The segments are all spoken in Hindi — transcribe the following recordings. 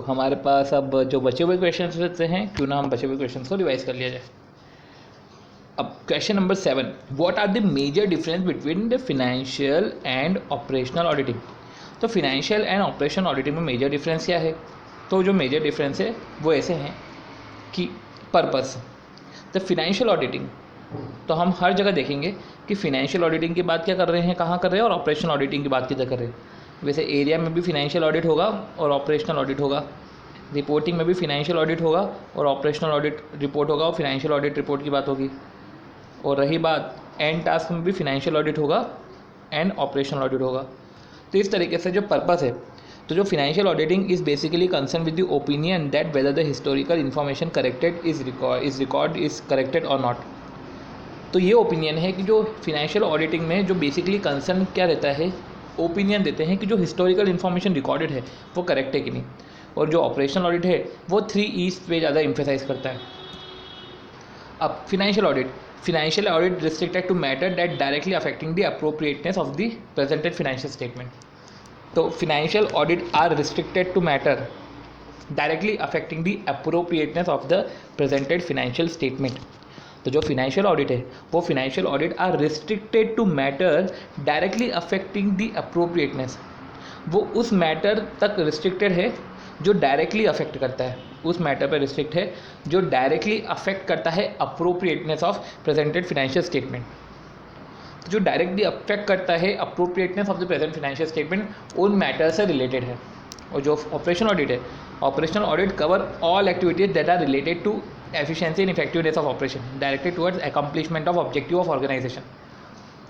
हमारे पास अब जो बचे हुए क्वेश्चन रहते हैं, क्यों ना हम बचे हुए क्वेश्चन को रिवाइज कर लिया जाए। अब question number 7, what are the major difference between the financial and operational auditing. तो फिनेंशियल एंड ऑपरेशनल ऑडिटिंग में मेजर डिफरेंस क्या है? तो जो मेजर डिफरेंस है वो ऐसे हैं कि पर्पस। द फिनेंशियल ऑडिटिंग, तो हम हर जगह देखेंगे कि फिनेंशियल ऑडिटिंग की बात क्या कर रहे हैं, कहाँ कर रहे हैं, और ऑपरेशनल ऑडिटिंग की बात किधर कर रहे हैं। वैसे एरिया में भी फिनेंशियल ऑडिट होगा और ऑपरेशनल ऑडिट होगा, रिपोर्टिंग में भी फिनेंशियल ऑडिट होगा और ऑपरेशनल ऑडिट रिपोर्ट होगा और फिनेंशियल ऑडिट रिपोर्ट की बात होगी। और रही बात एंड टास्क में भी फिनेंशियल ऑडिट होगा एंड ऑपरेशनल ऑडिट होगा। तो इस तरीके से जो पर्पस है, तो जो financial auditing is basically concern with the opinion that whether the historical information corrected is record is corrected और नॉट। तो ये ओपिनियन है कि जो फिनेंशियल ऑडिटिंग में जो बेसिकली कंसर्न क्या रहता है, ओपिनियन देते हैं कि जो हिस्टोरिकल इन्फॉर्मेशन रिकॉर्डेड है वो करेक्ट है कि नहीं। और जो ऑपरेशनल ऑडिट है वो 3 E's पे ज़्यादा एम्फेसाइज करता है। अब financial audit restricted to matter that directly affecting the appropriateness of the presented financial statement. तो financial audit are restricted to matter directly affecting the appropriateness of the presented financial statement. तो जो फिनेंशियल ऑडिट है वो financial audit are restricted to matter directly affecting the appropriateness, वो उस मैटर तक रिस्ट्रिक्टेड है जो डायरेक्टली अफेक्ट करता है, उस मैटर पर रिस्ट्रिक्ट है जो डायरेक्टली अफेक्ट करता है appropriateness of presented financial statement. तो जो डायरेक्टली अफेक्ट करता है appropriateness of the present financial statement उन मैटर से रिलेटेड है। और जो ऑपरेशनल ऑडिट है, operational audit cover all activities that are related to efficiency and effectiveness of operation directed towards accomplishment of objective of organization।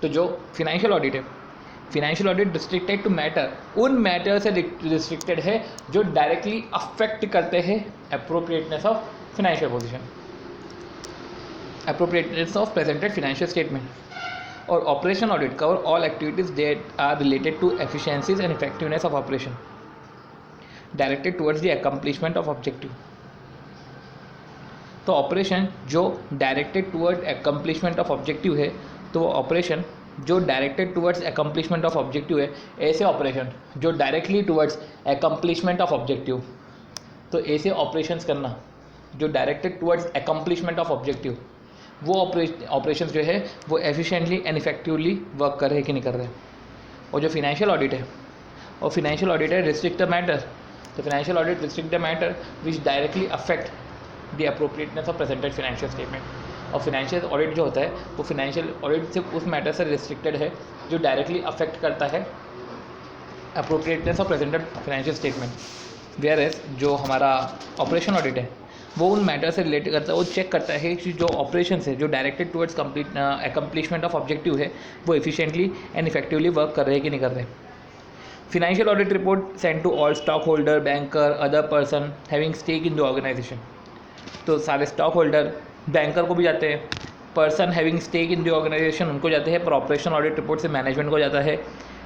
तो जो फिनेंशियल ऑडिट है, financial audit restricted to matter उन मैटर से रिस्ट्रिक्टेड है जो डायरेक्टली अफेक्ट करते हैं appropriateness of financial position, appropriateness of presented financial statement. और operational audit cover all activities that are related to efficiencies and effectiveness of operation directed towards the accomplishment of objective. तो ऑपरेशन जो directed toward accomplishment of objective है, तो वो ऑपरेशन जो directed towards accomplishment of objective है, ऐसे ऑपरेशन जो directly towards accomplishment of objective, तो ऐसे ऑपरेशंस करना जो directed towards accomplishment of objective, वो ऑपरेशंस जो है वो एफिशिएंटली एंड इफेक्टिवली वर्क कर रहे हैं कि नहीं कर रहे हैं। और जो फिनेंशियल ऑडिट है, और फिनेंशियल ऑडिट है रिस्ट्रिक्ट द मैटर, तो financial audit restrict the matter which directly affect the appropriateness of presented financial statement. और फिनेंशियल ऑडिट जो होता है वो फिनेंशियल ऑडिट सिर्फ उस मैटर से रिस्ट्रिक्टेड है जो डायरेक्टली अफेक्ट करता है appropriateness of presented financial statement. Whereas जो हमारा ऑपरेशन ऑडिट है वो उन मैटर से रिलेट करता है, वो चेक करता है कि जो ऑपरेशन है जो directed towards accomplishment of objective है वो एफिशिएंटली एंड इफेक्टिवली वर्क कर रहे हैं कि नहीं कर रहे। Financial audit report send to all stockholder, banker, other person having stake in the organization. तो सारे स्टॉक होल्डर, बैंकर को भी जाते हैं, person having stake in the organization उनको जाते हैं, पर ऑपरेशनल ऑडिट रिपोर्ट से मैनेजमेंट को जाता है।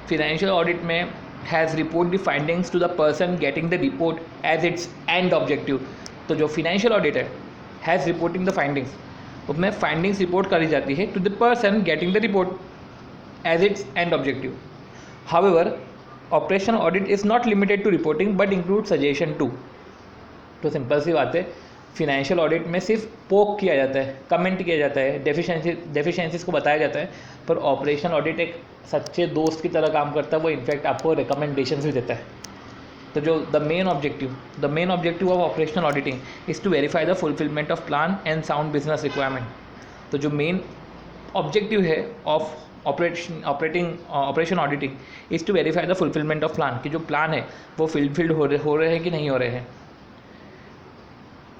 फिनेंशियल ऑडिट में has report the findings to the person getting the report as its end objective. तो जो फिनेंशियल ऑडिट है हैज़ रिपोर्टिंग द फाइंडिंग्स, उसमें फाइंडिंग्स रिपोर्ट करी जाती है to the person getting the report as its end objective. However operational audit is not limited to reporting but include suggestion too. तो सिंपल सी बात है, फिनेंशियल ऑडिट में सिर्फ पोक किया जाता है, कमेंट किया जाता है, डेफिशिएंसीज को बताया जाता है, पर ऑपरेशनल ऑडिट एक सच्चे दोस्त की तरह काम करता है, वो इनफैक्ट आपको रिकमेंडेशंस भी देता है। तो जो the main objective of operational auditing is to verify the fulfilment of plan and sound business requirement. तो जो मेन ऑब्जेक्टिव है of operation auditing is to verify the fulfilment of plan, कि जो प्लान है वो फुलफिल्ड हो रहे हैं कि नहीं हो रहे हैं।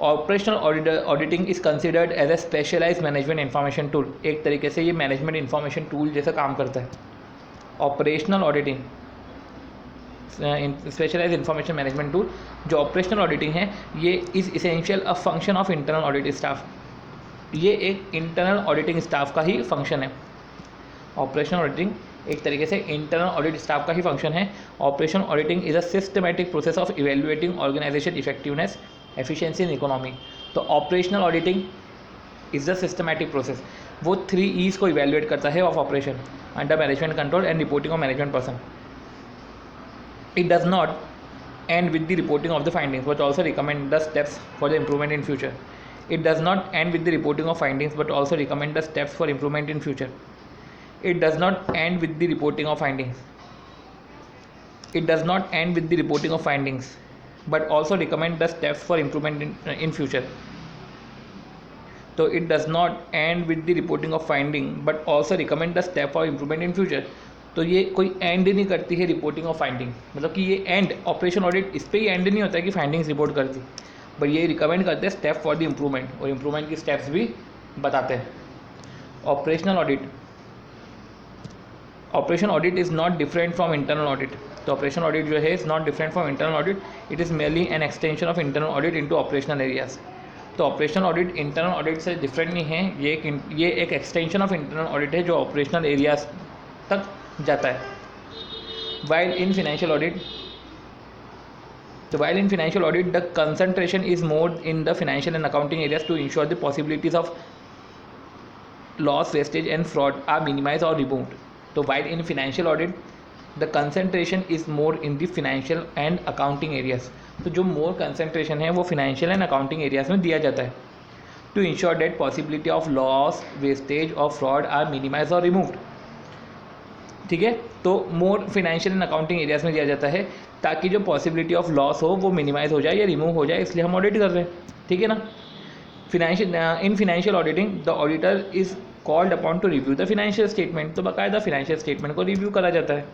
Operational auditing is considered as a specialised management information tool. एक तरीके से ये मैनेजमेंट इंफॉर्मेशन टूल जैसा काम करता है। Operational auditing specialised information management tool, जो ऑपरेशनल ऑडिटिंग है ये is essential a function of internal audit staff. ये एक इंटरनल ऑडिटिंग स्टाफ का ही फंक्शन है। ऑपरेशनल ऑडिटिंग एक तरीके से इंटरनल ऑडिट स्टाफ का ही फंक्शन है। Operational auditing is a systematic process of evaluating organisation effectiveness, efficiency and economy. तो operational auditing is the systematic process, वो 3 E's को इवेल्युएट करता है of operation under management control and reporting of management person. It does not end with the reporting of the findings but also recommend the steps for the improvement in future. It does not end with the reporting of findings but also recommend the steps for improvement in future. It does not end with the reporting of findings. It does not end with the reporting of findings but also recommend the steps for improvement in future. तो it does not end with the reporting of finding but also recommend the step for improvement in future. तो ये कोई एंड नहीं करती है रिपोर्टिंग ऑफ फाइंडिंग, मतलब कि ये एंड ऑपरेशन ऑडिट इस पर ही एंड नहीं होता है कि फाइंडिंग्स रिपोर्ट करती, बट ये रिकमेंड करते हैं स्टेप फॉर द इम्प्रूवमेंट और इम्प्रूवमेंट की स्टेप्स भी बताते हैं. Operational audit. Operation audit is not different from internal audit. तो ऑपरेशन ऑडिट जो है is not different from internal audit. It is merely an extension of internal audit into operational areas. तो ऑपरेशनल ऑडिट इंटरनल ऑडिट से डिफरेंट नहीं है, ये एक एक्सटेंशन ऑफ इंटरनल ऑडिट है जो ऑपरेशनल एरियाज तक जाता है. While in financial audit the concentration is more in the financial and accounting areas to ensure the possibilities of loss, wastage and fraud are minimise और रिमूव्ड. तो while in financial audit the concentration is more in the financial and accounting areas. तो जो मोर कंसंट्रेशन है वो फाइनेंशियल एंड अकाउंटिंग एरियाज में दिया जाता है. To ensure that possibility of loss, wastage और फ्रॉड आर मिनिमाइज और रिमूव्ड. ठीक है, तो more financial and accounting areas में दिया जाता है ताकि जो पॉसिबिलिटी ऑफ लॉस हो वो मिनिमाइज हो जाए या रिमूव हो जाए, इसलिए हम ऑडिट कर रहे हैं. ठीक है ना. In financial auditing the auditor is called upon to review the financial statement. तो बाकायदा फाइनेंशियल स्टेटमेंट को रिव्यू करा जाता है.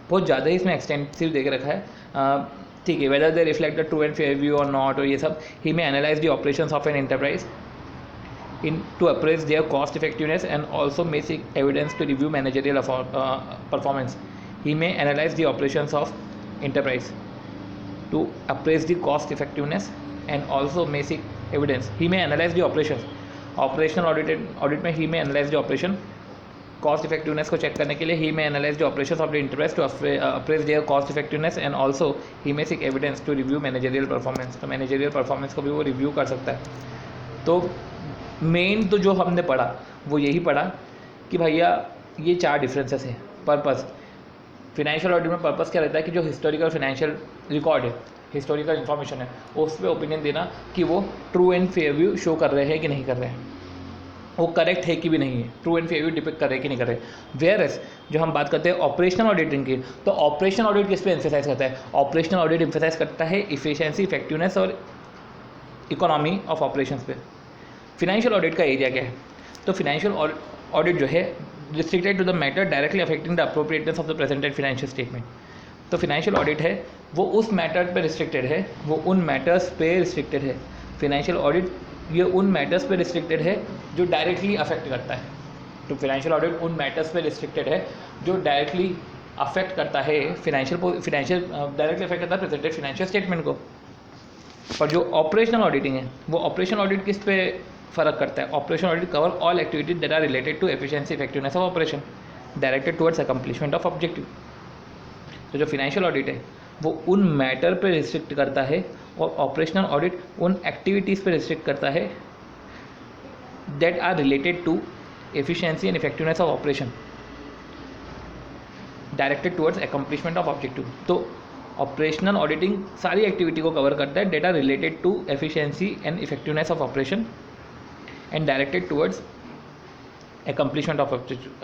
बहुत ज़्यादा ही इसमें एक्सटेंसिव देख रखा है. ठीक है, whether they reflect the true and fair view और नॉट, और ये सब. ही में analyse the operations of an enterprise in to appraise their cost effectiveness and also may seek evidence to review managerial performance. He may analyze the operations of enterprise to appraise the cost effectiveness and also may seek evidence. He may analyze the operations. Operational audit में he may analyze the operation cost effectiveness को check करने के लिए he may analyze the operations of the enterprise to appraise their cost effectiveness and also he may seek evidence to review managerial performance. तो managerial performance को भी वो review कर सकता है. तो मेन तो जो हमने पढ़ा वो यही पढ़ा कि भैया ये 4 डिफरेंसेस हैं. पर्पस, फिनेंशियल ऑडिट में पर्पस क्या रहता है कि जो हिस्टोरिकल फाइनेंशियल रिकॉर्ड है, हिस्टोरिकल इन्फॉर्मेशन है, उस पर ओपिनियन देना कि वो true and fair view show कर रहे हैं कि नहीं कर रहे हैं, वो करेक्ट है कि भी नहीं है, true and fair view depict कर रहे हैं कि नहीं कर रहे. वेयर एज जो हम बात करते हैं ऑपरेशनल ऑडिटिंग की, तो ऑपरेशनल ऑडिट किस पे एम्फेसाइज करता है? ऑपरेशनल ऑडिट एम्फेसाइज करता है इफिशिएंसी, इफेक्टिवनेस और इकोनॉमी ऑफ ऑपरेशंस पे. फिनेंशियल ऑडिट का एरिया क्या है? तो फिनेंशियल ऑडिट जो है restricted to the matter directly affecting the appropriateness of the presented financial statement. तो फिनेंशियल ऑडिट है वो उस मैटर पे रिस्ट्रिक्टेड है, वो उन मैटर्स पे रिस्ट्रिक्टेड है. फिनेंशियल ऑडिट ये उन मैटर्स पे रिस्ट्रिक्टेड है जो डायरेक्टली अफेक्ट करता है. तो फिनेंशियल ऑडिट उन मैटर्स पे रिस्ट्रिक्टेड है जो डायरेक्टली अफेक्ट करता है फिनेंशियल डायरेक्टली अफेक्ट करता है प्रेजेंटेड फाइनेंशियल स्टेटमेंट को. और जो ऑपरेशनल ऑडिटिंग है वो ऑपरेशनल ऑडिट किस पे फ़र्क करता है? Operational audit cover all activities that are related to efficiency, effectiveness of operation directed towards accomplishment of objective. तो जो फिनेंशियल ऑडिट है वो उन मैटर पे रिस्ट्रिक्ट करता है और ऑपरेशनल ऑडिट उन एक्टिविटीज़ पे रिस्ट्रिक्ट करता है that are related to efficiency and effectiveness of operation directed towards accomplishment of objective. तो ऑपरेशनल ऑडिटिंग सारी एक्टिविटी को कवर करता है that are related to efficiency and effectiveness of operation and directed towards accomplishment of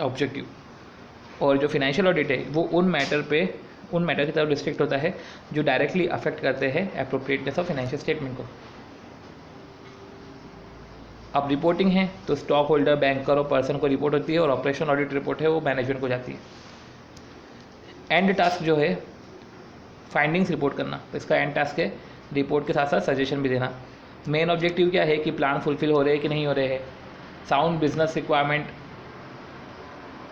objective. और जो फिनेंशियल ऑडिट है वो उन मैटर की तरफ रिस्ट्रिक्ट होता है जो डायरेक्टली अफेक्ट करते हैं एप्रोप्रिएटनेस ऑफ फाइनेंशियल स्टेटमेंट को. अब रिपोर्टिंग है तो स्टॉक होल्डर, बैंकर और पर्सन को रिपोर्ट होती है और ऑपरेशनल ऑडिट रिपोर्ट है वो मैनेजमेंट को जाती है. एंड टास्क जो है फाइंडिंग्स रिपोर्ट करना, तो इसका एंड टास्क है रिपोर्ट के साथ साथ सजेशन भी देना. मेन ऑब्जेक्टिव क्या है कि प्लान फुलफिल हो रहे हैं कि नहीं हो रहे हैं, साउंड बिजनेस रिक्वायरमेंट,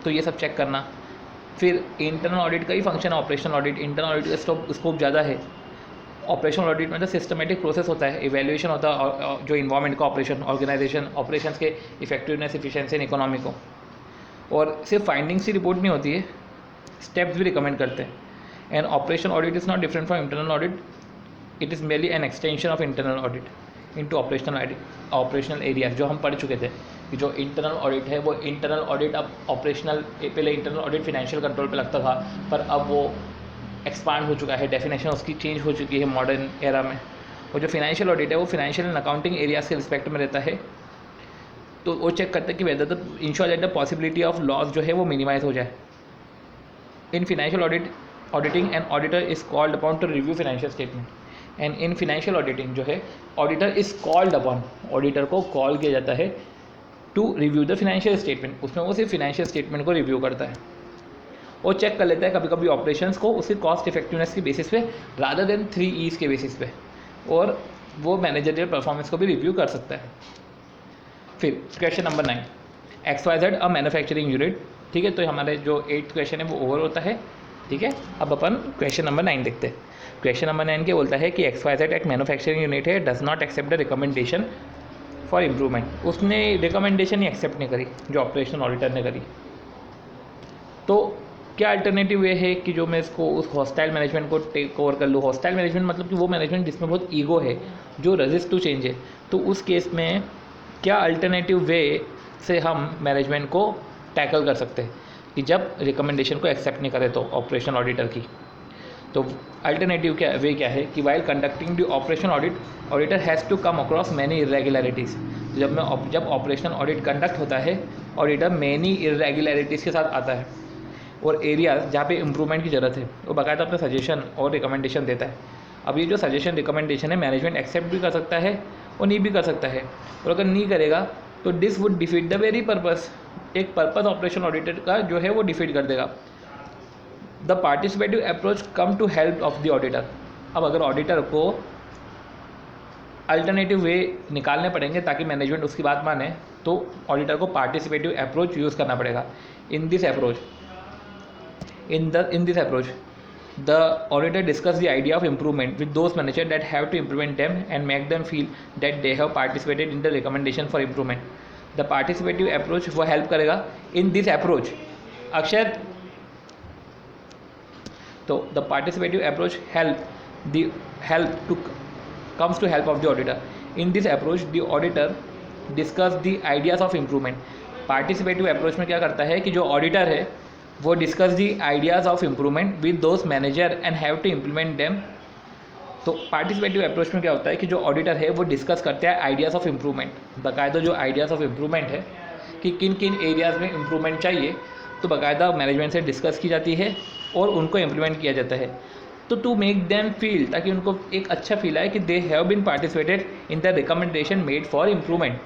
तो ये सब चेक करना. फिर इंटरनल ऑडिट का ही फंक्शन है ऑपरेशनल ऑडिट. इंटरनल ऑडिट का स्कोप ज़्यादा है. ऑपरेशनल ऑडिट में तो सिस्टमेटिक प्रोसेस होता है, इवैल्यूएशन होता है जो इन्वायरमेंट का ऑपरेशन, ऑर्गेनाइजेशन, ऑपरेशंस के इफेक्टिवनेस, इफिशिएंसी एंड इकोनॉमी को. और सिर्फ फाइंडिंग्स की रिपोर्ट नहीं होती है, स्टेप्स भी रिकमेंड करते हैं. And operational audit is not different from internal audit. It is merely an extension of internal audit into operational areas. जो हम पढ़ चुके थे कि जो इंटरनल ऑडिट है वो इंटरनल ऑडिट अब ऑपरेशनल, पहले इंटरनल ऑडिट फिनेंशियल कंट्रोल पे लगता था, पर अब वो एक्सपांड हो चुका है, डेफिनेशन उसकी चेंज हो चुकी है मॉडर्न एरा में। और जो फिनेंशियल ऑडिट है वो फिनेंशियल एंड अकाउंटिंग एरियाज के रिस्पेक्ट में रहता है। तो वो चेक करता है कि whether the ensure that the possibility of loss जो है वो मिनिमाइज हो जाए। In financial auditing and auditor is called upon to review financial statement. And in financial auditing जो है auditor is called upon, auditor को कॉल किया जाता है to review the financial statement. उसमें वो सिर्फ फिनेंशियल स्टेटमेंट को रिव्यू करता है और चेक कर लेता है कभी कभी ऑपरेशंस को उसकी कॉस्ट इफेक्टिवनेस के बेसिस पे रादर देन 3 E's के बेसिस पे, और वो मैनेजरियल परफॉर्मेंस को भी रिव्यू कर सकता है। फिर question number 9, XYZ a manufacturing unit. ठीक है, तो हमारे जो 8th क्वेश्चन है वो ओवर होता है। ठीक है, अब अपन क्वेश्चन नंबर 9 देखते हैं। क्वेश्चन नंबर 9 के बोलता है कि XYZ एक मैन्युफैक्चरिंग यूनिट है, does not accept the recommendation for improvement. उसने रिकमेंडेशन ही एक्सेप्ट नहीं करी जो ऑपरेशनल ऑडिटर ने करी। तो क्या अल्टरनेटिव वे है कि जो मैं इसको उस हॉस्टाइल मैनेजमेंट को टेक ओवर कर लूँ। हॉस्टाइल मैनेजमेंट मतलब कि वो मैनेजमेंट जिसमें बहुत ईगो है, जो रेजिस्ट टू चेंज है। तो उस केस में क्या अल्टरनेटिव वे से हम मैनेजमेंट को टैकल कर सकते हैं कि जब रिकमेंडेशन को एक्सेप्ट नहीं करे तो ऑपरेशनल ऑडिटर की। तो अल्टरनेटिव वे क्या है कि while conducting the operation audit auditor has to come across many irregularities. जब ऑपरेशनल ऑडिट कंडक्ट होता है ऑडिटर मैनी इरेगुलरिटीज़ के साथ आता है और एरियाज जहाँ पे इम्प्रूवमेंट की ज़रूरत है वो बाकायदा अपना सजेशन और रिकमेंडेशन देता है। अब ये जो सजेशन रिकमेंडेशन है मैनेजमेंट एक्सेप्ट भी कर सकता है और नहीं भी कर सकता है, और अगर नहीं करेगा तो this would defeat the very purpose. एक पर्पस ऑपरेशन ऑडिटर का जो है वो डिफीट कर देगा। The participative approach come to help of the auditor. अब अगर ऑडिटर को अल्टरनेटिव वे निकालने पड़ेंगे ताकि मैनेजमेंट उसकी बात माने, तो ऑडिटर को पार्टिसिपेटिव अप्रोच यूज़ करना पड़ेगा। In this approach the auditor discuss the idea of improvement with those managers that have to implement them and make them feel that they have participated in the recommendation for improvement. The participative approach वो help करेगा in this approach। अक्षर, तो the participative approach comes to help of the auditor. In this approach the auditor discuss the ideas of improvement। Participative approach में क्या करता है कि जो ऑडिटर है वो discuss the ideas of improvement with those manager and have to implement them. तो पार्टिसिपेटिव अप्रोच में क्या होता है कि जो ऑडिटर है वो डिस्कस करते हैं आइडियाज़ ऑफ इम्प्रूवमेंट, बाकायदा जो आइडियाज़ ऑफ इम्प्रूवमेंट है कि किन किन एरियाज़ में इम्प्रूवमेंट चाहिए, तो बाकायदा मैनेजमेंट से डिस्कस की जाती है और उनको इम्प्लीमेंट किया जाता है। तो टू मेक देम फील, ताकि उनको एक अच्छा फील आए कि they have been participated in the recommendation made for improvement.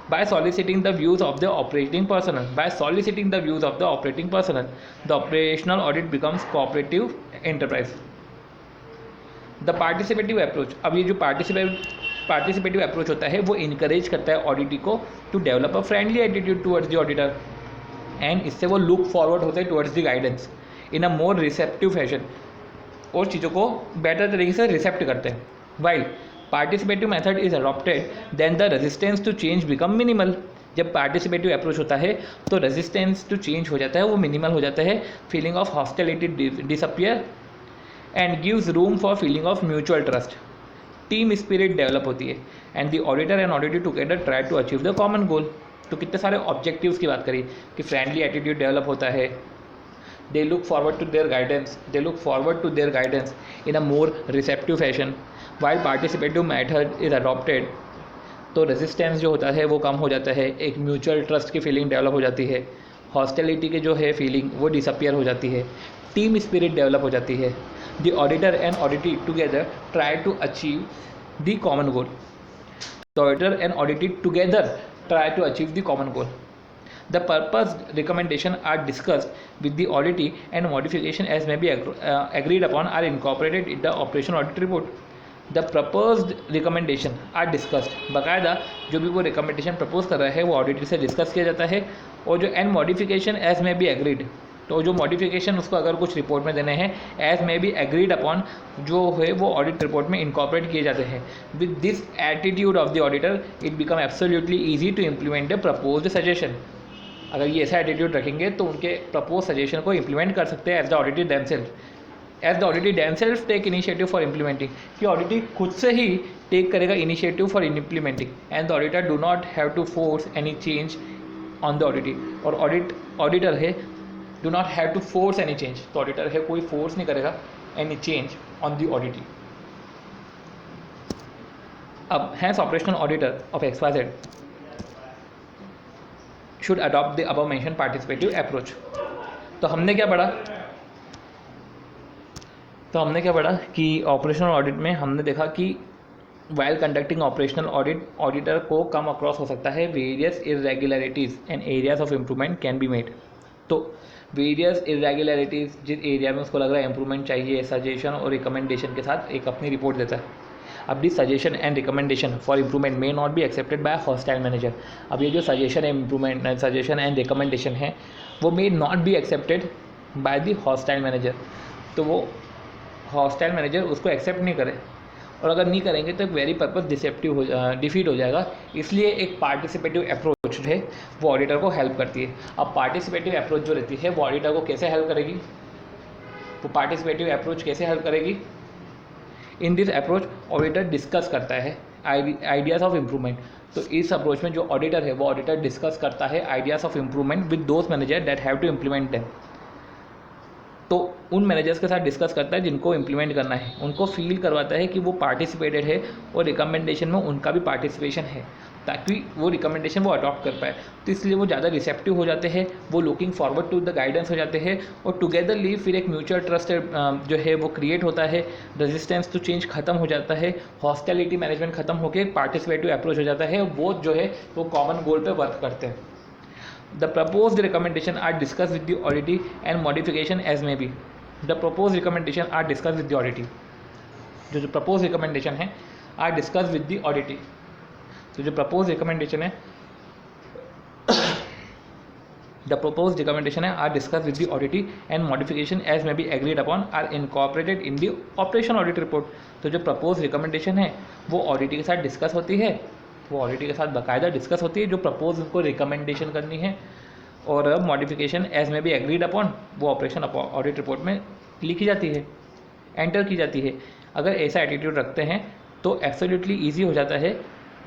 By soliciting the views of the operating personnel, the operational audit becomes cooperative enterprise. The participative approach, अब ये जो पार्टिसिपेटिव अप्रोच होता है वो इनकरेज करता है ऑडिटी को to develop a friendly attitude towards the auditor, and इससे वो लुक फॉरवर्ड होते हैं towards the guidance in a more receptive fashion, और चीज़ों को बेटर तरीके से रिसेप्ट करते हैं। While participative method is adopted then the resistance to change become minimal. जब पार्टिसिपेटिव अप्रोच होता है तो रेजिस्टेंस टू चेंज हो जाता है, वो मिनिमल हो जाता है। Feeling of hostility disappear and gives room for feeling of mutual trust. Team spirit develop होती है and the auditor and auditor together try to achieve the common goal. तो कितने सारे ऑब्जेक्टिव्स की बात करी कि फ्रेंडली एटीट्यूड डेवलप होता है, they look forward to their guidance in a more receptive fashion while participative method is adopted। तो रेजिस्टेंस जो होता है वो कम हो जाता है, एक म्यूचुअल ट्रस्ट की फीलिंग डेवलप हो जाती है, हॉस्टिलिटी की जो है फीलिंग वो डिसअपियर हो जाती है, टीम स्पिरिट डेवलप हो जाती है। The auditor and auditee together try to achieve the common goal. The auditor and auditee together try to achieve the common goal. The purpose recommendation are discussed with the auditee and modification as may be agreed upon are incorporated in the operational audit report. The proposed recommendation are discussed, बाकायदा जो भी वो recommendation propose कर रहा है वो auditor से discuss किया जाता है, और जो and modification as may be agreed, तो जो modification उसको अगर कुछ रिपोर्ट में देने हैं as may be agreed upon जो है वो ऑडिट रिपोर्ट में incorporate किए जाते हैं। With this attitude of the auditor it become absolutely easy to implement the proposed suggestion। अगर ये ऐसा एटीट्यूड रखेंगे तो उनके प्रपोज सजेशन को इम्प्लीमेंट कर सकते हैं as the auditee themselves take initiative for implementing, कि ऑडिटी खुद से ही टेक करेगा initiative for implementing, and the auditor do not have to force any change on the auditee. और ऑडिटर है do not have to force any change, तो ऑडिटर है कोई फोर्स नहीं करेगा any change on the audit. अब hence operational auditor of XYZ should adopt the above mentioned participative approach. तो हमने क्या पढ़ा कि ऑपरेशनल ऑडिट में हमने देखा कि while conducting operational audit auditor को कम अक्रॉस हो सकता है various irregularities and areas of improvement can be made. तो वेरियस इरेगुलरिटीज़ जिस एरिया में उसको लग रहा है इम्प्रूवमेंट चाहिए, सजेशन और रिकमेंडेशन के साथ एक अपनी रिपोर्ट देता है. अब this suggestion and recommendation for improvement may not be accepted by hostile manager. अब ये जो suggestion improvement suggestion and recommendation है वो may not be accepted by the hostile manager. तो वो हॉस्टाइल मैनेजर उसको एक्सेप्ट नहीं करे, और अगर नहीं करेंगे तो एक वेरी पर्पस डिफीट हो जाएगा. इसलिए एक पार्टिसिपेटिव अप्रोच जो है वो ऑडिटर को हेल्प करती है. अब पार्टिसिपेटिव अप्रोच जो रहती है वो ऑडिटर को कैसे हेल्प करेगी? वो पार्टिसिपेटिव अप्रोच कैसे हेल्प करेगी? In this approach auditor discuss करता है आइडियाज़ ऑफ इम्प्रूवमेंट. तो इस अप्रोच में जो ऑडिटर है वो ऑडिटर डिस्कस करता है ideas of improvement with those manager that have to implement them. तो उन मैनेजर्स के साथ डिस्कस करता है जिनको इम्प्लीमेंट करना है, उनको फील करवाता है कि वो पार्टिसिपेटेड है और रिकमेंडेशन में उनका भी पार्टिसिपेशन है, ताकि वो रिकमेंडेशन वो अडॉप्ट कर पाए. तो इसलिए वो ज़्यादा रिसेप्टिव हो जाते हैं, वो looking forward to the guidance हो जाते हैं, और टुगेदरली फिर एक म्यूचुअल ट्रस्ट जो है वो क्रिएट होता है. रेजिस्टेंस टू चेंज खत्म हो जाता है, हॉस्टिलिटी मैनेजमेंट खत्म होकर पार्टिसिपेटिव अप्रोच हो जाता है. वो जो है वो कॉमन गोल पर वर्क करते हैं. The proposed recommendation are discussed with the auditee and modification as may be. The proposed recommendation are discussed with the auditee. जो proposed recommendation है are discussed with the auditee. तो जो proposed recommendation है the proposed recommendation are discussed with the auditee and modification as may be agreed upon are incorporated in the operation audit report. तो जो proposed recommendation है वो auditee के साथ डिस्कस होती है, वो ऑडिटर के साथ बाकायदा डिस्कस होती है जो प्रपोज उनको रिकमेंडेशन करनी है, और मॉडिफिकेशन एज में भी एग्रीड अपॉन वो ऑपरेशन ऑडिट रिपोर्ट में लिखी जाती है, एंटर की जाती है. अगर ऐसा एटीट्यूड रखते हैं तो एब्सोल्युटली ईजी हो जाता है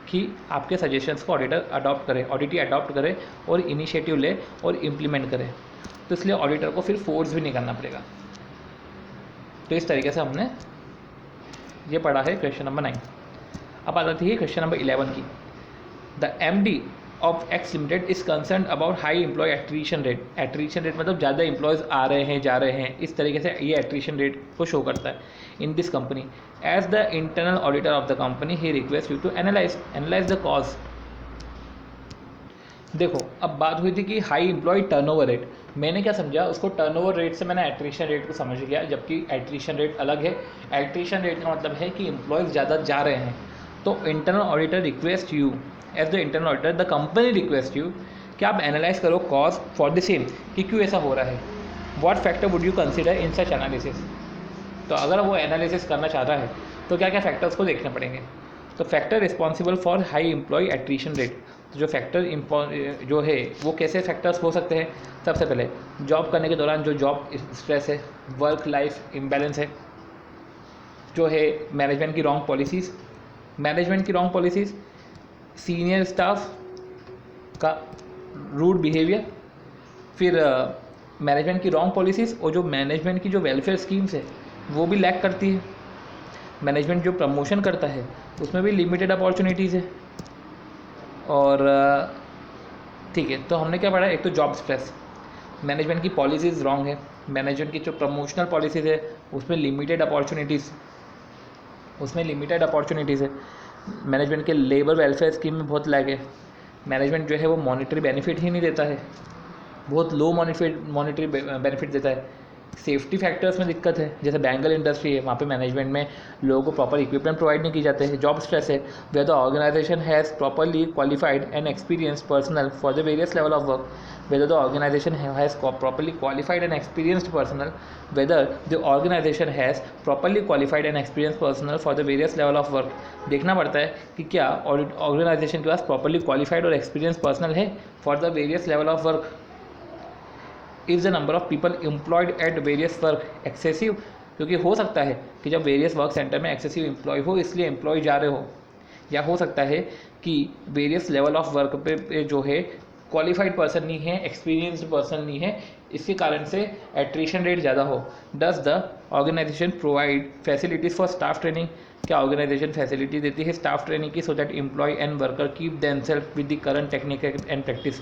कि आपके सजेशंस को ऑडिटी अडॉप्ट करे और इनिशिएटिव ले और इम्प्लीमेंट करे. तो इसलिए ऑडिटर को फिर फोर्स भी नहीं करना पड़ेगा. तो इस तरीके से हमने ये पढ़ा है क्वेश्चन नंबर 9. अब आ जाती है क्वेश्चन नंबर 11 की. The MD of X limited is concern about high employ attrition rate. Attrition rate मतलब ज़्यादा एम्प्लॉयज़ आ रहे हैं जा रहे हैं, इस तरीके से ये एट्रीशन रेट को शो करता है in this company. As the internal auditor of the company he request you to analyse the cause. देखो अब बात हुई थी कि हाई एम्प्लॉय टर्नओवर रेट. मैंने क्या समझा, उसको टर्नओवर रेट से मैंने एट्रीशन रेट को समझ गया, जबकि एट्रीशन रेट अलग है. एट्रीशन रेट का मतलब है कि एम्प्लॉयज़ ज़्यादा जा रहे हैं. तो internal auditor request you as the internal auditor the company request you कि आप एनालाइज करो कॉज फॉर द सेम, कि क्यों ऐसा हो रहा है. What factor would you consider in such analysis. तो अगर वो एनालिसिस करना चाहता है तो क्या क्या फैक्टर्स को देखने पड़ेंगे. तो factor responsible for high employ attrition rate. तो जो फैक्टर जो है वो कैसे फैक्टर्स हो सकते हैं. सबसे पहले जॉब करने के दौरान जो जॉब स्ट्रेस है, वर्क लाइफ इम्बैलेंस है, जो है मैनेजमेंट की रॉन्ग पॉलिसीज़, सीनियर स्टाफ का रूड बिहेवियर, फिर मैनेजमेंट की रॉन्ग पॉलिसीज़, और जो मैनेजमेंट की जो वेलफेयर स्कीम्स है वो भी लैक करती है. मैनेजमेंट जो प्रमोशन करता है उसमें भी लिमिटेड अपॉर्चुनिटीज़ है. और ठीक है, तो हमने क्या पढ़ा, एक तो जॉब स्ट्रेस, मैनेजमेंट की पॉलिसीज़ रॉन्ग है, मैनेजमेंट की जो प्रमोशनल पॉलिसीज़ है उसमें लिमिटेड अपॉर्चुनिटीज़ है. मैनेजमेंट के लेबर वेलफेयर स्कीम में बहुत लैग है. मैनेजमेंट जो है वो मॉनेटरी बेनिफिट ही नहीं देता है, बहुत लो मॉनेटरी बेनिफिट देता है. सेफ्टी फैक्टर्स में दिक्कत है, जैसे बैंगल इंडस्ट्री है, वहाँ पे मैनेजमेंट में लोगों को प्रॉपर इक्विपमेंट प्रोवाइड नहीं की जाते हैं. जॉब स्ट्रेस है, where the organisation has properly qualified and experienced personnel for the various level of work. whether the organization has properly qualified and experienced personnel, whether the organization has properly qualified and experienced personnel for the various level of work. देखना पड़ता है कि क्या ऑर्गेनाइजेशन के पास प्रॉपरली क्वालिफाइड और एक्सपीरियंस पर्सनल है for the various level of work. If the number of people employed at various work excessive, क्योंकि हो सकता है कि जब वेरियस वर्क सेंटर में एक्सेसिव एम्प्लॉय हो इसलिए एम्प्लॉय जा रहे हो, या हो सकता है कि वेरियस लेवल ऑफ वर्क पे जो है क्वालिफाइड पर्सन नहीं है, एक्सपीरियंस्ड पर्सन नहीं है, इसके कारण से एट्रिशन रेट ज़्यादा हो। Does the organisation provide facilities for staff training, क्या ऑर्गेनाइजेशन फैसिलिटी देती है स्टाफ ट्रेनिंग की, so that employ and worker keep themself with the current technique and practice,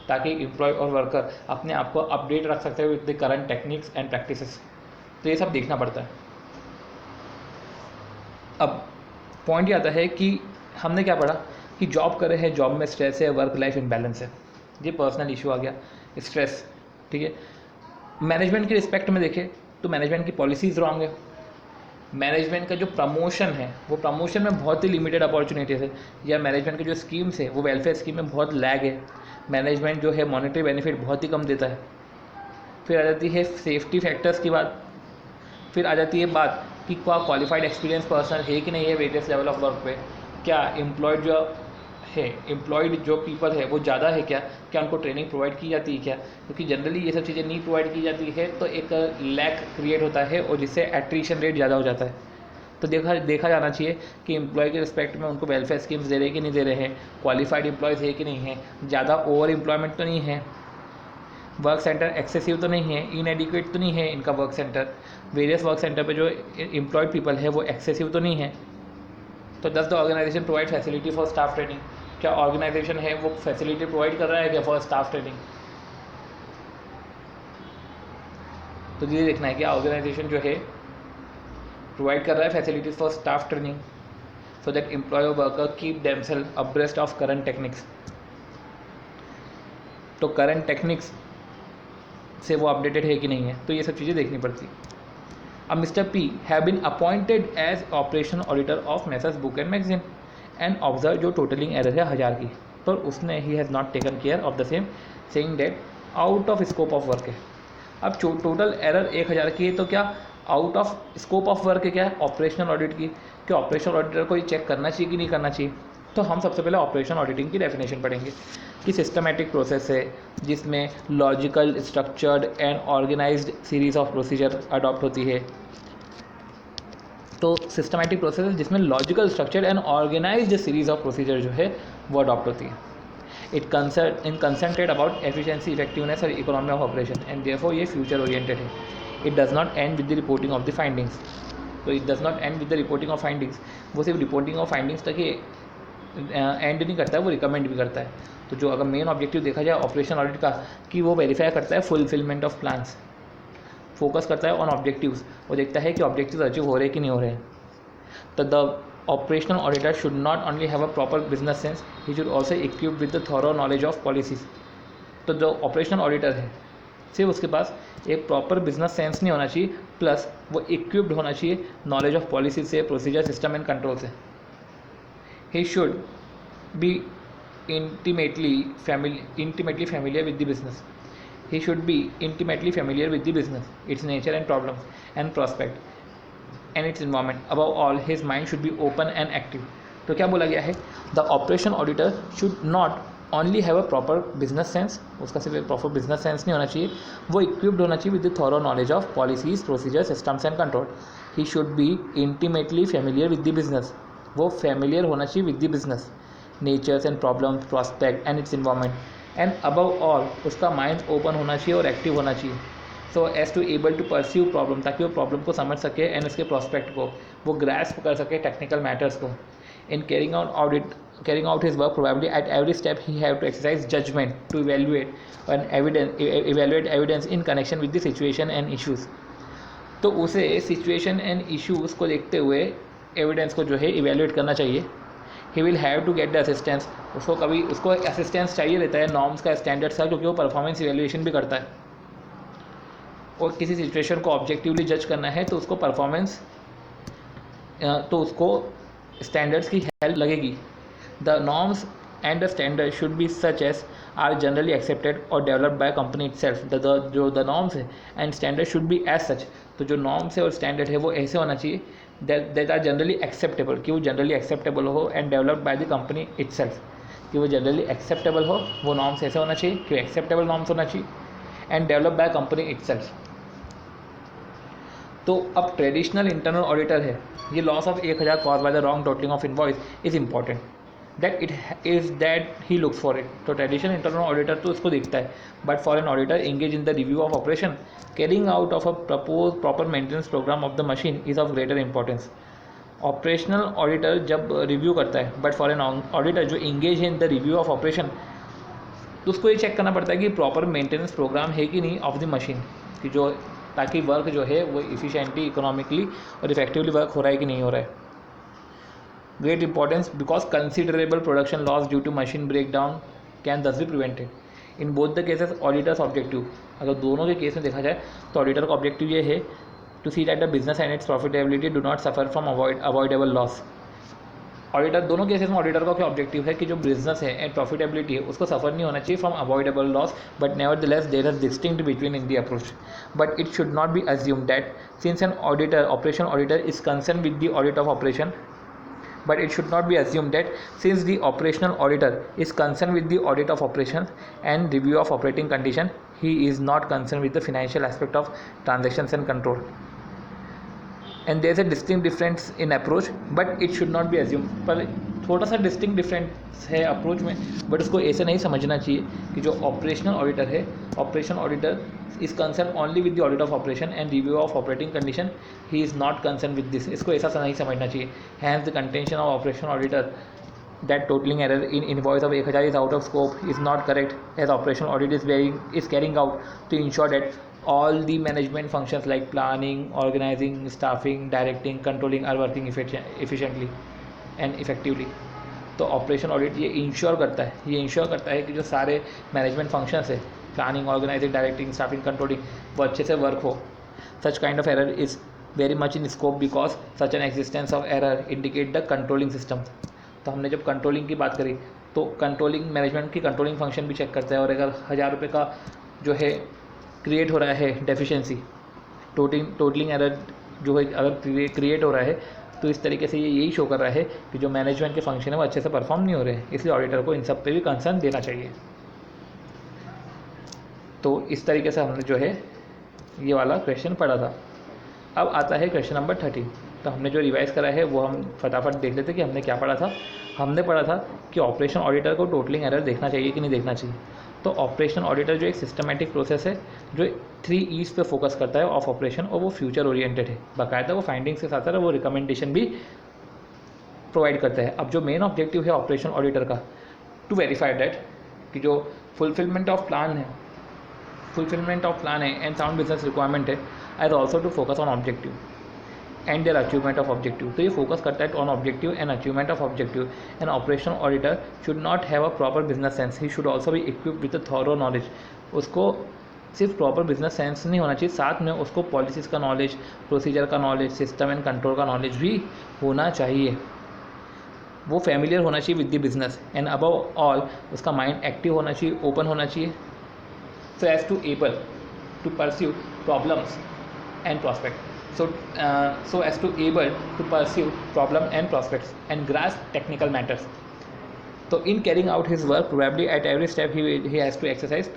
ताकि एम्प्लॉय और वर्कर अपने आप को अपडेट रख सकते हैं with the current techniques and practices. तो ये सब देखना पड़ता है। अब पॉइंट ये आता है कि हमने क्या पढ़ा कि जॉब कर रहे हैं, जॉब में स्ट्रेस है, वर्क लाइफ इम्बैलेंस है, ये पर्सनल इशू आ गया, स्ट्रेस, ठीक है। मैनेजमेंट के रिस्पेक्ट में देखें तो मैनेजमेंट की पॉलिसीज़ रॉन्ग है। मैनेजमेंट का जो प्रमोशन है वो प्रमोशन में बहुत ही लिमिटेड अपॉर्चुनिटीज़ है, या मैनेजमेंट के जो स्कीम्स है वो वेलफेयर स्कीम में बहुत लैग है। मैनेजमेंट जो है मॉनेटरी बेनिफिट बहुत ही कम देता है। फिर आ जाती है सेफ्टी फैक्टर्स की बात। फिर आ जाती है बात कि क्या क्वालिफाइड एक्सपीरियंस पर्सन है कि नहीं है वेरियस लेवल ऑफ वर्क पे, क्या एम्प्लॉयड जो है, एम्प्लॉयड जो पीपल है वो ज़्यादा है, क्या उनको ट्रेनिंग प्रोवाइड की जाती है क्या, क्योंकि जनरली ये सब चीज़ें नहीं प्रोवाइड की जाती है तो एक लैक क्रिएट होता है और जिससे एट्रिशन रेट ज़्यादा हो जाता है। तो देखा जाना चाहिए कि एम्प्लॉय के रिस्पेक्ट में उनको वेलफेयर स्कीम्स दे रहे हैं कि नहीं दे रहे हैं, क्वालिफाइड एम्प्लॉयज़ है कि नहीं है, ज़्यादा ओवर एम्प्लॉयमेंट तो नहीं है, वर्क सेंटर एक्सेसिव तो नहीं है, इनएडिक्वेट तो नहीं है इनका work centre, various work centre पे जो एम्प्लॉयड पीपल है वो एक्सेसिव तो नहीं है। तो does the organisation provide facility for staff training, क्या ऑर्गेनाइजेशन है वो फैसिलिटी प्रोवाइड कर रहा है क्या फॉर स्टाफ ट्रेनिंग। तो ये देखना है कि ऑर्गेनाइजेशन जो है प्रोवाइड कर रहा है facilities for staff training, so that employ और worker keep themselves abreast of current techniques. तो करंट टेक्निक्स से वो अपडेटेड है कि नहीं है, तो ये सब चीज़ें देखनी पड़ती। अब Mr P have been appointed as operation auditor of Messrs book and magazine and observe जो टोटलिंग एरर है 1000 की, पर उसने he has not taken care of the same, saying that out of scope of work है। अब टोटल एरर 1000 की है, तो क्या out of scope of work है क्या है ऑपरेशनल ऑडिट की, कि ऑपरेशनल ऑडिटर को ये चेक करना चाहिए कि नहीं करना चाहिए। तो हम सबसे पहले ऑपरेशन ऑडिटिंग की डेफिनेशन पढ़ेंगे कि सिस्टमैटिक प्रोसेस है जिसमें logical, structured and organised series of procedure adopt होती है। तो सिस्टमैटिक प्रोसेस है जिसमें logical, structured and organised series of procedure जो है वो अडॉप्ट होती है। It concentrate about efficiency, effectiveness और economy of operation and therefore ये फ्यूचर ओरिएंटेड है। It does not end with the reporting of the findings, तो it does not end with the reporting of findings, वो सिर्फ रिपोर्टिंग ऑफ फाइंडिंग्स तक ही एंड नहीं करता है, वो रिकमेंड भी करता है। तो जो अगर मेन ऑब्जेक्टिव देखा जाए ऑपरेशन ऑडिट का, कि वो वेरीफाई करता है फुलफिलमेंट ऑफ प्लान्स, फोकस करता है ऑन ऑब्जेक्टिव्स, वो देखता है कि ऑब्जेक्टिव्स अचीव हो रहे हैं कि नहीं हो रहे हैं। तो the operational auditor should not only have a proper business sense, he should also equip with the thorough knowledge of policies. तो जो ऑपरेशनल ऑडिटर है सिर्फ उसके पास एक प्रॉपर बिजनेस सेंस नहीं होना चाहिए, प्लस वो इक्विप्ड होना चाहिए नॉलेज ऑफ पॉलिसी से, प्रोसीजर, सिस्टम एंड कंट्रोल से। He should be intimately familiar with the business. He should be intimately familiar with the business, its nature and problems and prospect, and its environment. Above all, his mind should be open and active. तो क्या बोला गया है? The operation auditor should not only have a proper business sense, उसका सिर्फ प्रॉपर बिजनेस सेंस नहीं होना चाहिए, वो इक्विप्ड होना चाहिए with the thorough knowledge of policies, procedure, systems and control. He should be intimately familiar with the business, वो फेमिलियर होना चाहिए with the business, natures and problem, prospect and its environment, and above all उसका माइंड ओपन होना चाहिए और एक्टिव होना चाहिए, so as to able to pursue problem, ताकि वो प्रॉब्लम को समझ सके एंड उसके प्रॉस्पेक्ट को वो ग्रैस्प कर सके, टेक्निकल मैटर्स को। In carrying out his work probably at every step he have to exercise judgement to evaluate evidence in connection with the situation and issues. तो उसे सिचुएशन एंड इशूज़ को देखते हुए एविडेंस को जो है इवेल्युएट करना चाहिए। He will have to get the assistance, उसको असिस्टेंस चाहिए रहता है नॉर्म्स का, स्टैंडर्ड्स का, क्योंकि वो परफॉर्मेंस इवेल्युएशन भी करता है और किसी सिचुएशन को ऑब्जेक्टिवली जज करना है तो उसको परफॉर्मेंस तो उसको स्टैंडर्ड्स की हेल्प लगेगी। The norms and the standard should be such as are generally accepted और डेवलप्ड बाय कंपनी इटसेल्फ। जो द नॉर्म्स है and standard should be as such, तो जो नॉर्म्स है और स्टैंडर्ड है वो ऐसे होना चाहिए that are generally acceptable, कि वो जनरली एक्सेप्टेबल हो, and developed by the company itself, कि वो जनरली एक्सेप्टेबल हो, वो नॉर्म्स ऐसे होना चाहिए कि एक्सेप्टेबल नॉर्म्स होना चाहिए, and developed by company itself. तो अब ट्रेडिशनल इंटरनल ऑडिटर है, ये loss of 1000 cause by the wrong totalling of invoice is important. That it is that he looks for it. तो ट्रेडिशनल इंटरनल ऑडिटर तो उसको दिखता है, but for an auditor engage in the review of operation, carrying out of a propose proper maintenance programme of the machine is of greater importance. Operational auditor जब रिव्यू करता है, बट फॉर एन ऑडिटर जो इंगेज है इन द रिव्यू ऑफ ऑपरेशन, तो उसको ये चेक करना पड़ता है कि प्रॉपर मेंटेनेंस प्रोग्राम है कि नहीं ऑफ द मशीन, कि जो ताकि वर्क जो है वो इफिशिएंटली, इकोनॉमिकली और इफेक्टिवली वर्क हो रहा है कि नहीं हो रहा है। Great importance because considerable production loss due to machine break down can thus be prevented in both the cases. Auditors objective, अगर दोनों के केस में देखा जाए तो ऑडिटर का ऑब्जेक्टिव ये है to see that the business and its profitability do not suffer from avoidable loss. Auditor दोनों केसेस में ऑडिटर का क्या ऑब्जेक्टिव है कि जो बिजनेस है एंड प्रॉफिटेबिलिटी है उसको सफर नहीं होना चाहिए from avoidable loss, but nevertheless there is distinct between in the approach, but it should not be assume that since an auditor operation auditor is concern with the audit of operation, but it should not be assumed that since the operational auditor is concerned with the audit of operations and review of operating condition, he is not concerned with the financial aspect of transactions and control. And there is a distinct difference in approach, but it should not be assumed. पर थोड़ा सा डिस्टिंक्ट डिफरेंस है अप्रोच में, बट उसको ऐसे नहीं समझना चाहिए कि जो ऑपरेशनल ऑडिटर है, operation auditor is concern only with the audit of operation and review of operating condition, he is not concern with this. इसको ऐसा नहीं समझना चाहिए। Hence the contention of operation auditor that totaling error in invoice of 1000 is out of scope is not correct as operational audit is carrying out to ensure that all the management functions like planning, organizing, staffing, directing, controlling are working efficiently and effectively. तो ऑपरेशन ऑडिट ये इंश्योर करता है कि जो सारे मैनेजमेंट फंक्शंस है, planning, organising, directing, staffing, controlling, वो अच्छे से वर्क हो। Such kind of error is very much in scope because such an existence of error indicate the controlling system. तो हमने जब कंट्रोलिंग की बात करी तो कंट्रोलिंग मैनेजमेंट की कंट्रोलिंग फंक्शन भी चेक करता है, और अगर 1000 रुपये का जो है क्रिएट हो रहा है डेफिशिएंसी, टोटलिंग एरर जो है अगर क्रिएट हो रहा है, तो इस तरीके से ये यही शो कर रहा है कि जो मैनेजमेंट के फंक्शन है वो अच्छे से परफॉर्म नहीं हो रहे हैं, इसलिए ऑडिटर को इन सब पे भी कंसर्न देना चाहिए। तो इस तरीके से हमने जो है ये वाला क्वेश्चन पढ़ा था। अब आता है क्वेश्चन नंबर 30। तो हमने जो रिवाइज करा है वो हम फटाफट देख लेते कि हमने क्या पढ़ा था। हमने पढ़ा था कि ऑपरेशन ऑडिटर को टोटलिंग एरर देखना चाहिए कि नहीं देखना चाहिए। तो ऑपरेशन ऑडिटर जो एक सिस्टमेटिक प्रोसेस है जो 3 E's पे फोकस करता है ऑफ ऑपरेशन, और वो फ्यूचर ओरिएंटेड है। बाकायदा वो फाइंडिंग्स के साथ साथ वो रिकमेंडेशन भी प्रोवाइड करता है। अब जो मेन ऑब्जेक्टिव है ऑपरेशन ऑडिटर का, टू वेरीफाई दैट कि जो फुलफिलमेंट ऑफ प्लान है एंड साउंड बिजनेस रिक्वायरमेंट है, as also to focus on objective and their achievement of objective. तो ये फोकस करता है on objective and achievement of objective. And operational auditor should not have a proper business sense, he should also be equipped with a thorough knowledge. उसको सिर्फ प्रॉपर बिजनेस सेंस नहीं होना चाहिए, साथ में उसको पॉलिसीज़ का नॉलेज, प्रोसीजर का नॉलेज, सिस्टम एंड कंट्रोल का नॉलेज भी होना चाहिए। वो फैमिलियर होना चाहिए with the business, and above all उसका माइंड एक्टिव होना चाहिए, ओपन होना चाहिए, so as to able to pursue problems and prospects, so as to able to pursue problem and prospects and grasp technical matters. So in carrying out his work probably at every step he has to exercise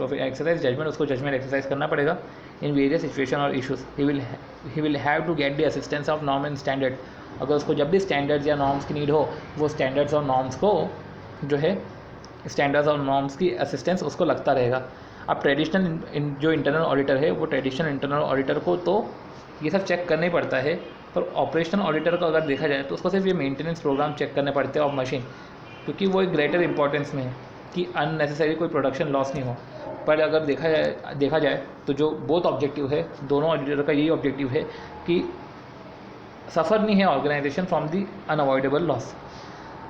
judgment, उसको judgment exercise करना पड़ेगा in various situation or issues. He will have to get the assistance of norm and standard. अगर उसको जब भी standards या norms की need हो, वो standards और norms को जो है standards और norms की assistance उसको लगता रहेगा। अब ट्रेडिशनल जो इंटरनल ऑडिटर है, वो ट्रेडिशनल इंटरनल ऑडिटर को तो ये सब चेक करना ही पड़ता है, पर ऑपरेशनल ऑडिटर को अगर देखा जाए तो उसको सिर्फ ये मेंटेनेंस प्रोग्राम चेक करने पड़ते हैं ऑफ मशीन, क्योंकि वो एक ग्रेटर इंपॉर्टेंस में है कि अननेसेसरी कोई प्रोडक्शन लॉस नहीं हो। पर अगर देखा जाए तो जो बोथ ऑब्जेक्टिव है, दोनों ऑडिटर का यही ऑब्जेक्टिव है कि सफ़र नहीं है organisation from the unavoidable loss.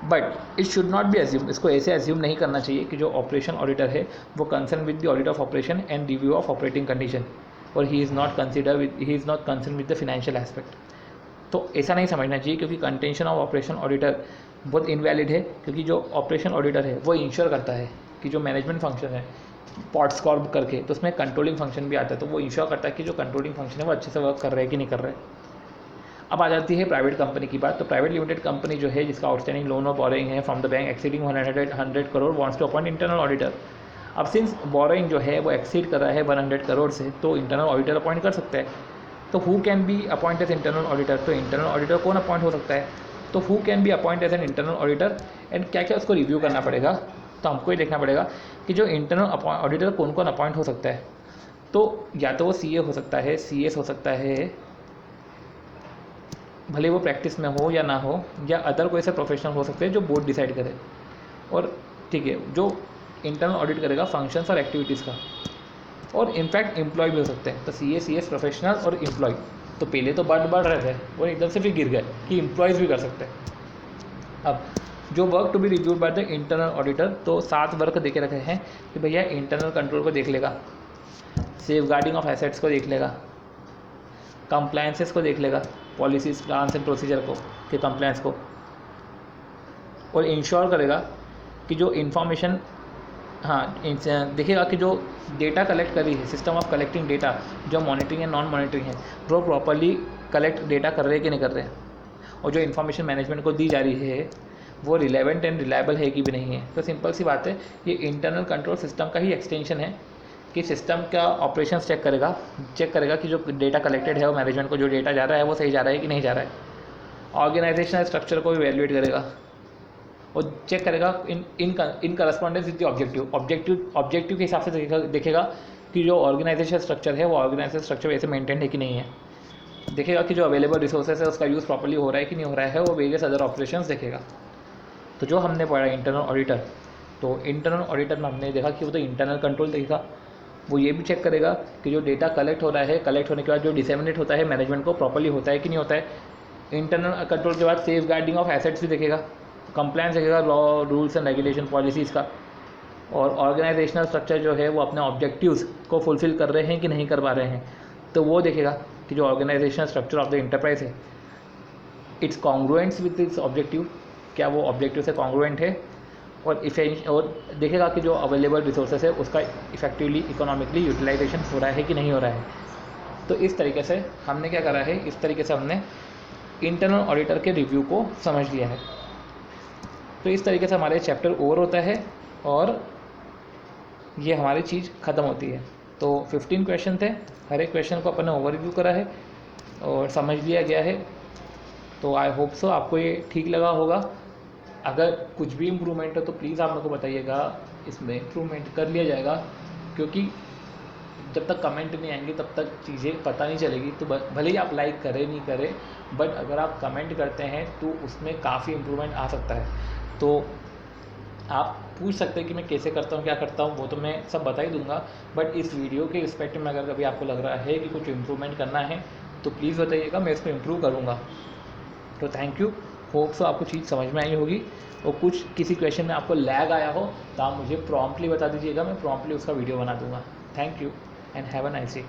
But it should not be assume, इसको ऐसे एज्यूम नहीं करना चाहिए कि जो ऑपरेशन ऑडिटर है वो concern with the audit of operation and review of operating condition, और he is not concern with the financial aspect. तो ऐसा नहीं समझना चाहिए, क्योंकि कंटेंशन ऑफ ऑपरेशन ऑडिटर बहुत इनवैलिड है, क्योंकि जो ऑपरेशन ऑडिटर है वो इंश्योर करता है कि जो मैनेजमेंट फंक्शन है पॉट्स कॉर्ब करके, तो उसमें कंट्रोलिंग फंक्शन भी आता है, तो वो इंश्योर करता है कि जो कंट्रोलिंग फंक्शन है वो अच्छे से वर्क कर रहे हैं कि नहीं कर रहे हैं। अब आ जाती है प्राइवेट कंपनी की बात। तो प्राइवेट लिमिटेड कंपनी जो है जिसका आउटस्टैंडिंग लोन और बोरोइंग है from the bank exceeding 100 crore wants to appoint internal auditor. अब सिंस बोरोइंग जो है वो एक्सीड कर रहा है 100 करोड़ से, तो इंटरनल ऑडिटर अपॉइंट कर सकता है। तो who can be appoint as internal auditor, तो इंटरनल ऑडिटर कौन अपॉइंट हो सकता है? तो who can be appoint as an internal auditor and क्या क्या उसको रिव्यू करना पड़ेगा, तो हमको ये देखना पड़ेगा कि जो इंटरनल ऑडिटर कौन कौन अपॉइंट हो सकता है। तो या तो वो सीए हो सकता है, सीएस हो सकता है, भले वो प्रैक्टिस में हो या ना हो, या अदर कोई से प्रोफेशनल हो सकते हैं जो बोर्ड डिसाइड करे। और ठीक है, जो इंटरनल ऑडिट करेगा फंक्शंस और एक्टिविटीज़ का, और इनफैक्ट एम्प्लॉय भी हो सकते हैं। तो सीएस प्रोफेशनल और एम्प्लॉय, तो पहले तो बढ़ रहे थे और एकदम से फिर गिर गए कि एम्प्लॉयज़ भी कर सकते हैं। अब जो work to be reviewed by the internal auditor, तो 7 वर्क देके रखे हैं कि भैया इंटरनल कंट्रोल को देख लेगा, सेफगार्डिंग ऑफ एसेट्स को देख लेगा, कंप्लायंसेस को देख लेगा, पॉलिसीज प्लान्स एंड प्रोसीजर को के कंप्लायंस को, और इंश्योर करेगा कि जो इन्फॉर्मेशन, हाँ देखेगा कि जो डेटा कलेक्ट करी है, सिस्टम ऑफ कलेक्टिंग डेटा, जो मॉनिटरिंग एंड नॉन मॉनिटरिंग है, वो प्रॉपरली कलेक्ट डेटा कर रहे हैं कि नहीं कर रहे हैं, और जो इन्फॉर्मेशन मैनेजमेंट को दी जा रही है वो रिलेवेंट एंड रिलायबल है कि भी नहीं है। तो सिंपल सी बात है, ये इंटरनल कंट्रोल सिस्टम का ही एक्सटेंशन है कि सिस्टम का ऑपरेशन चेक करेगा कि जो डेटा कलेक्टेड है वो मैनेजमेंट को जो डेटा जा रहा है वो सही जा रहा है कि नहीं जा रहा है। ऑर्गेनाइजेशनल स्ट्रक्चर को इवैल्यूएट करेगा और चेक करेगा इन करस्पॉन्डेंस विद द ऑब्जेक्टिव के हिसाब से देखेगा कि जो ऑर्गेनाइजेशन स्ट्रक्चर है वो ऑर्गेनाइजेशन स्ट्रक्चर वैसे मेंटेन है कि नहीं है। देखेगा कि जो अवेलेबल रिसोर्सेज है उसका यूज़ प्रॉपर्ली हो रहा है कि नहीं हो रहा है, वो वेरियस अदर ऑपरेशंस देखेगा। तो जो हमने पढ़ा इंटरनल ऑडिटर, तो इंटरनल ऑडिटर में हमने देखा कि वो तो इंटरनल कंट्रोल देखेगा, वो ये भी चेक करेगा कि जो डेटा कलेक्ट हो रहा है, कलेक्ट होने के बाद जो डिसेमिनेट होता है मैनेजमेंट को प्रॉपर्ली होता है कि नहीं होता है। इंटरनल कंट्रोल के बाद सेफ गार्डिंग ऑफ एसेट्स भी देखेगा, कंप्लायंस देखेगा law rules and regulation policies का, और ऑर्गेनाइजेशनल स्ट्रक्चर जो है वो अपने ऑब्जेक्टिव्स को फुलफिल कर रहे हैं कि नहीं कर पा रहे हैं, तो वो देखेगा कि जो organisational structure of the enterprise है it's congruents with its objective, क्या वो ऑब्जेक्टिव से कॉन्ग्रुएंट है, और देखेगा कि जो अवेलेबल रिसोर्सेज है उसका इफेक्टिवली इकोनॉमिकली यूटिलाइजेशन हो रहा है कि नहीं हो रहा है। तो इस तरीके से हमने क्या करा है, इस तरीके से हमने इंटरनल ऑडिटर के रिव्यू को समझ लिया है। तो इस तरीके से हमारे चैप्टर ओवर होता है और ये हमारी चीज़ ख़त्म होती है। तो 15 क्वेश्चन थे, हर एक क्वेश्चन को अपन ने ओवरव्यू करा है और समझ लिया गया है। तो आई होप सो आपको ये ठीक लगा होगा। अगर कुछ भी इम्प्रूवमेंट हो तो प्लीज़ आप मेरे को बताइएगा, इसमें इम्प्रूवमेंट कर लिया जाएगा, क्योंकि जब तक कमेंट नहीं आएंगे तब तक चीज़ें पता नहीं चलेगी। तो भले ही आप लाइक करें नहीं करें, बट अगर आप कमेंट करते हैं तो उसमें काफ़ी इम्प्रूवमेंट आ सकता है। तो आप पूछ सकते हैं कि मैं कैसे करता हूँ, क्या करता हूँ, वो तो मैं सब बता ही दूंगा। बट इस वीडियो के रिस्पेक्ट में अगर कभी आपको लग रहा है कि कुछ इम्प्रूवमेंट करना है तो प्लीज़ बताइएगा, मैं इसको इम्प्रूव करूँगा। तो थैंक यू, होप सो आपको चीज़ समझ में आई होगी। और कुछ किसी क्वेश्चन में आपको लैग आया हो तो आप मुझे प्रॉम्प्टली बता दीजिएगा, मैं प्रॉम्प्टली उसका वीडियो बना दूंगा। Thank you and have a nice day.